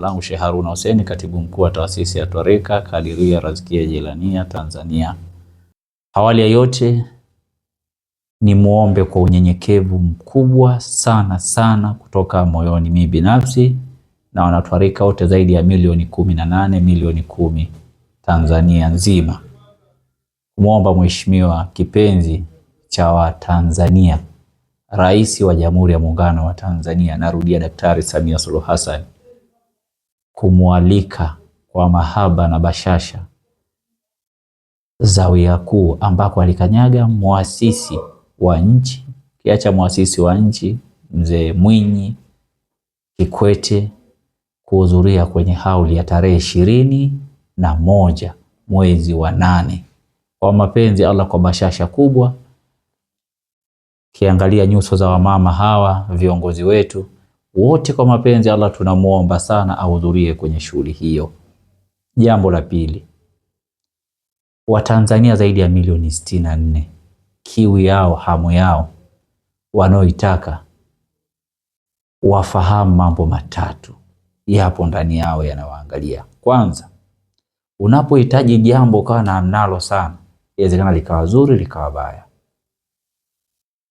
langu Sheikh Haruna Hussein, katibu mkuu wa taasisi ya Twarika Kadiria Razkia Jelania Tanzania. Awali ya yote ni muombe kwa unyenyekevu mkubwa sana kutoka moyoni, mimi binafsi na wanatwarika wote zaidi ya milioni 18, milioni 10 Tanzania nzima, muomba Mheshimiwa kipenzi cha Watanzania, Rais wa Jamhuri ya Muungano wa Tanzania, narudia Daktari Samia Suluhu Hassan, kumwalika kwa mahaba na bashasha Zawiya Kuu ambako alikanyaga muasisi wa nchi, kiacha muasisi wa nchi Mzee Mwinyi Kikwete, kuhudhuria kwenye hauli ya tarehe 21 mwezi wa 8 kwa mapenzi Allah, kwa bashasha kubwa. Kiangalia nyuso za wamama hawa viongozi wetu wote, kwa mapenzi Allah tunamuomba sana ahudhurie kwenye shughuli hiyo. Jambo la pili, Watanzania zaidi ya milioni 64, kiu yao, hamu yao, wanaoitaka wafahamu mambo matatu yapo ndani yao yanawaangalia. Kwanza, unapohitaji jambo kawa na mnalo sana, inawezekana likawa zuri likawa baya.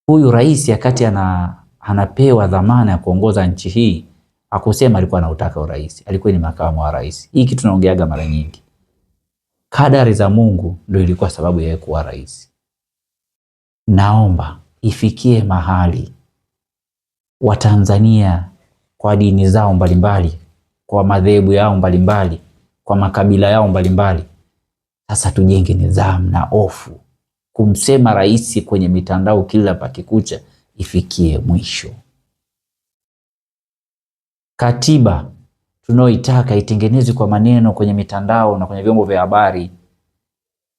Huyu rais wakati anapewa dhamana ya kuongoza nchi hii, hakusema alikuwa anautaka urais, alikuwa ni makamu wa rais. Hii kitu tunaongeaga mara nyingi. Kadari za Mungu ndio ilikuwa sababu ya kuwa rais. Naomba ifikie mahali Watanzania kwa dini zao mbalimbali, kwa madhehebu yao mbalimbali, kwa makabila yao mbalimbali, sasa tujenge nidhamu na hofu. Kumsema rais kwenye mitandao kila pakikucha ifikie mwisho. Katiba tunaoitaka itengenezwe kwa maneno kwenye mitandao na kwenye vyombo vya habari.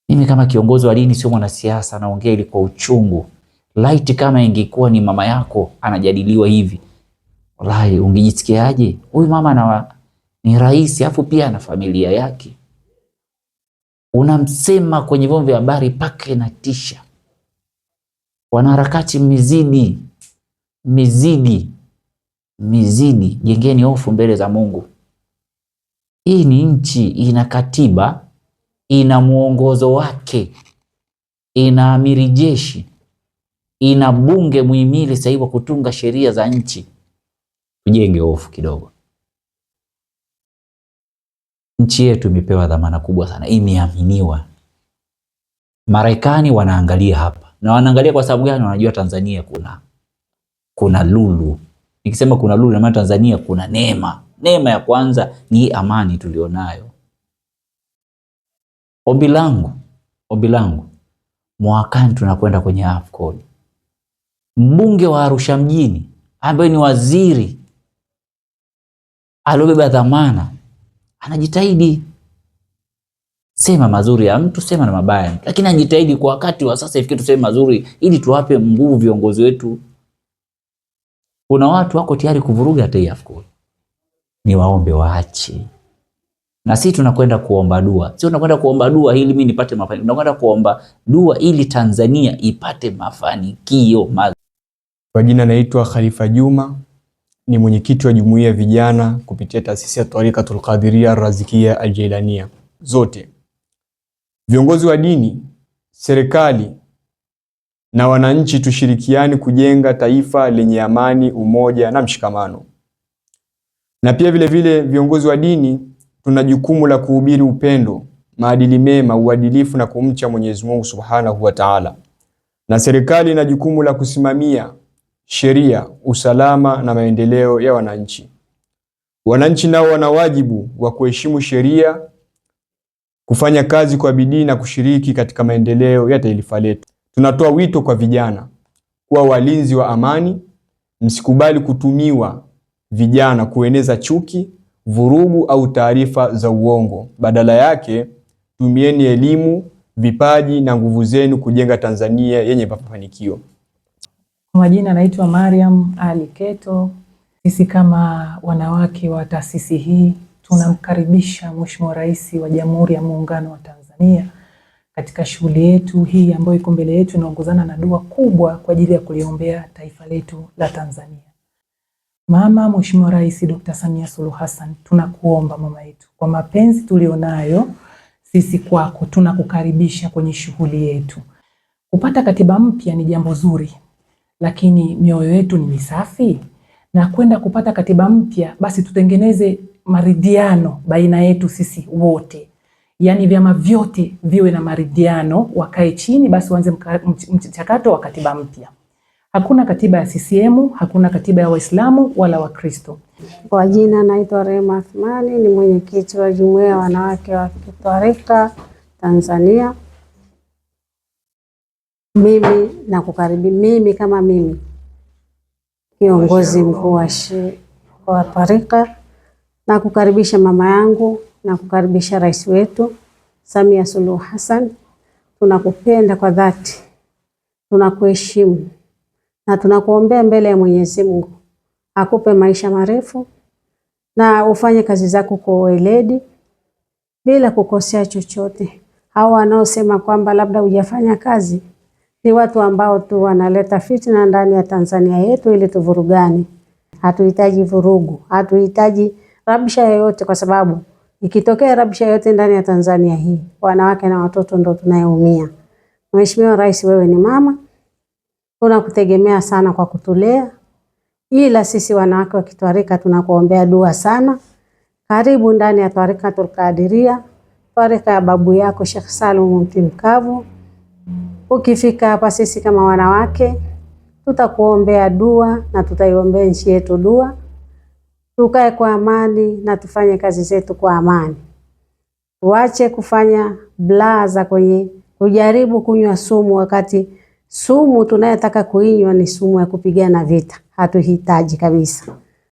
Mimi kama kiongozi wa dini, sio mwanasiasa, naongea ili kwa uchungu. Laiti kama ingekuwa ni mama yako anajadiliwa hivi, wallahi ungejisikiaje? Huyu mama ni rais, afu pia na familia yake, unamsema kwenye vyombo vya habari paka inatisha. Wanaharakati mizidi, jengeni hofu mbele za Mungu. Hii ni nchi, ina katiba, ina muongozo wake, ina amiri jeshi, ina bunge muhimili sasa hivi kutunga sheria za nchi. Tujenge hofu kidogo. Nchi yetu imepewa dhamana kubwa sana, imeaminiwa. Marekani wanaangalia hapa, na wanaangalia kwa sababu gani? Wanajua Tanzania kuna lulu. Nikisema kuna lulu, na maana Tanzania kuna neema. Neema ya kwanza ni amani tulionayo. Ombi langu mwakani tunakwenda kwenye AFCON. Mbunge wa Arusha mjini ambaye ni waziri alobeba dhamana anajitahidi. Sema mazuri ya mtu, sema na mabaya, lakini anajitahidi kwa wakati wa sasa ifikie tuseme mazuri ili tuwape nguvu viongozi wetu. Kuna watu wako tayari kuvuruga hata hii AFCON. Ni waombe waache. Na sisi tunakwenda kuomba dua. Sio tunakwenda kuomba dua ili mimi nipate mafanikio. Tunakwenda kuomba dua ili Tanzania ipate mafanikio. Kwa jina naitwa Khalifa Juma, ni mwenyekiti wa jumuiya ya vijana kupitia taasisi ya Twarikatul Kadiria Razkia Jelania. Zote viongozi wa dini, serikali na wananchi tushirikiane kujenga taifa lenye amani, umoja na mshikamano. Na pia vile viongozi wa dini tuna jukumu la kuhubiri upendo, maadili mema, uadilifu na kumcha Mwenyezi Mungu Subhanahu wa Ta'ala. Na serikali ina jukumu la kusimamia sheria, usalama na maendeleo ya wananchi. Wananchi nao wana wajibu wa kuheshimu sheria, kufanya kazi kwa bidii na kushiriki katika maendeleo ya taifa letu. Tunatoa wito kwa vijana kuwa walinzi wa amani. Msikubali kutumiwa vijana kueneza chuki, vurugu au taarifa za uongo. Badala yake, tumieni elimu, vipaji na nguvu zenu kujenga Tanzania yenye mafanikio. Kwa majina naitwa Mariam Ali Keto. Sisi kama wanawake wa taasisi hii tunamkaribisha Mheshimiwa Rais wa Jamhuri ya Muungano wa Tanzania katika shughuli yetu hii ambayo iko mbele yetu, inaongozana na dua kubwa kwa ajili ya kuliombea taifa letu la Tanzania. Mama Mheshimiwa Rais Dr. Samia Suluhu Hassan, tunakuomba mama yetu, kwa mapenzi tulionayo sisi kwako, tunakukaribisha kwenye shughuli yetu. Kupata katiba mpya ni jambo zuri, lakini mioyo yetu ni misafi, na kwenda kupata katiba mpya basi tutengeneze maridhiano baina yetu sisi wote. Yaani vyama vyote viwe na maridhiano, wakae chini basi waanze mchakato wa katiba mpya. Hakuna katiba ya CCM, hakuna katiba ya Waislamu wala Wakristo. Kwa jina naitwa Rehema Athmani, ni mwenyekiti wa Jumuiya ya Wanawake wa Kitwarika Tanzania. Mimi kama kiongozi mkuu wa twarika, na kukaribisha mama yangu na kukaribisha rais wetu Samia Suluhu Hassan. Tunakupenda kwa dhati, tunakuheshimu na tunakuombea mbele ya Mwenyezi Mungu akupe maisha marefu na ufanye kazi zako kwa weledi bila kukosea chochote. Hao wanaosema kwamba labda hujafanya kazi ni watu ambao tu wanaleta fitna ndani ya Tanzania yetu ili tuvurugane. Hatuhitaji vurugu, hatuhitaji rabsha yoyote, kwa sababu ikitokea rabsha yoyote ndani ya Tanzania hii, wanawake na watoto ndo tunayeumia. Mheshimiwa Rais, wewe ni mama, tunakutegemea sana kwa kutulea, ila sisi wanawake wa kitwarika tunakuombea dua sana. Karibu ndani ya Twarikatul Qadiria, twarika ya babu yako Sheikh Salum Mtimkavu. Ukifika hapa, sisi kama wanawake tutakuombea dua na tutaiombea nchi yetu dua, tukae kwa amani na tufanye kazi zetu kwa amani. Tuache kufanya blaza kwenye kujaribu kunywa sumu, wakati sumu tunayotaka kuinywa ni sumu ya kupigana vita. Hatuhitaji kabisa.